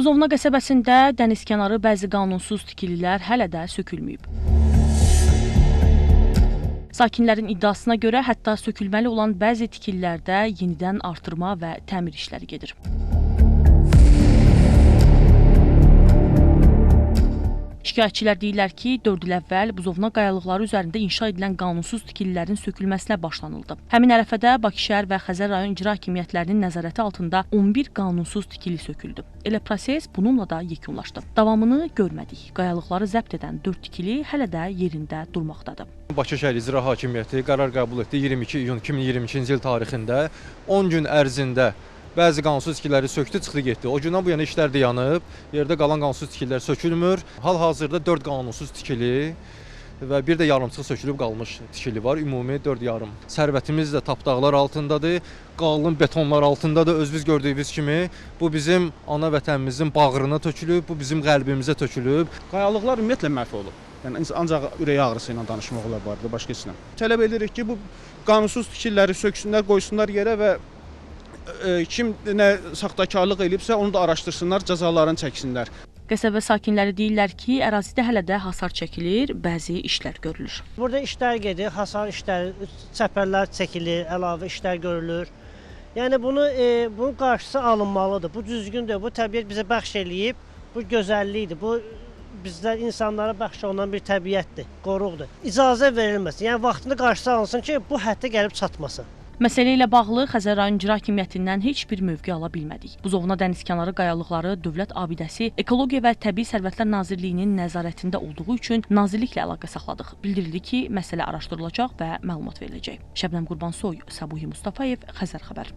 Buzovna qəsəbəsində dənizkənarı bəzi qanunsuz tikililər hələ də sökülməyib. Sakinlərin iddiasına görə hətta sökülməli olan bəzi tikililərdə yenidən artırma və təmir işləri gedir. Şikayətçilər deyirlər ki, 4 il əvvəl Buzovna qayalıqları üzərində inşa edilən qanunsuz tikililərin sökülməsinə başlanıldı. Həmin ərəfədə Bakı şəhər və Xəzər rayon icra hakimiyyətlərinin nəzarəti altında 11 qanunsuz tikili söküldü. Elə proses bununla da yekunlaşdı. Davamını görmədik. Qayalıqları zəbt edən 4 tikili hələ də yerində durmaqdadır. Bakı şəhər icra hakimiyyəti qərar qəbul etdi 22 iyun 2022-ci il tarixində 10 gün ərzində bəzi qanunsuz tikililəri söktü, çıxdı getdi. O gündən bu yana işlər də yanıb, yerdə qalan qanunsuz tikililər sökülmür. Hal-hazırda 4 qanunsuz tikili və bir də yarımçıq sökülüb qalmış tikili var. Ümumi 4 yarım. Sərvətimiz də tapdağlar altındadır, qalın betonlar altındadır. Özünüz gördüyünüz kimi bu bizim ana vətənimizin bağrına tökülüb, bu bizim qəlbimizə tökülüb. Qayalıqlar ümumiyyətlə məhv olub. Yəni ancaq ürək ağrısı ilə danışmaq olar barədə, başqa heç nə. Tələb edirik ki, bu qanunsuz tikililəri söksünlər, qoysunlar yerə və kim nə saxtakarlıq elibsə onu da araşdırsınlar, cəzalarını çəksinlər. Qəsəbə sakinləri deyirlər ki, ərazidə hələ də hasar çəkilir, bəzi işlər görülür. Burada işlər gedir, hasar işləri, çəpərlər çəkilir, əlavə işlər görülür. Yəni bunun qarşısı alınmalıdır. Bu düzgündür, bu təbiət bizə bəxş eləyib, bu gözəllikdir, bu bizlər insanlara bəxş olunan bir təbiətdir, qoruqdur. İcazə verilməsin, yəni vaxtında qarşısı alınsın ki, bu həddə gəlib çatmasın. Məsələ ilə bağlı Xəzər rayon icra hakimiyyətindən heç bir mövqe ala bilmədik. Buzovna dənizkənarı qayalıqları Dövlət Abidəsi Ekologiya və Təbii Sərvətlər Nazirliyinin nəzarətində olduğu üçün nazirliklə əlaqə saxladıq. Bildirildi ki, məsələ araşdırılacaq və məlumat veriləcək. Şəbnəm Qurbansoy, Səbuhi Mustafayev, Xəzər xəbər.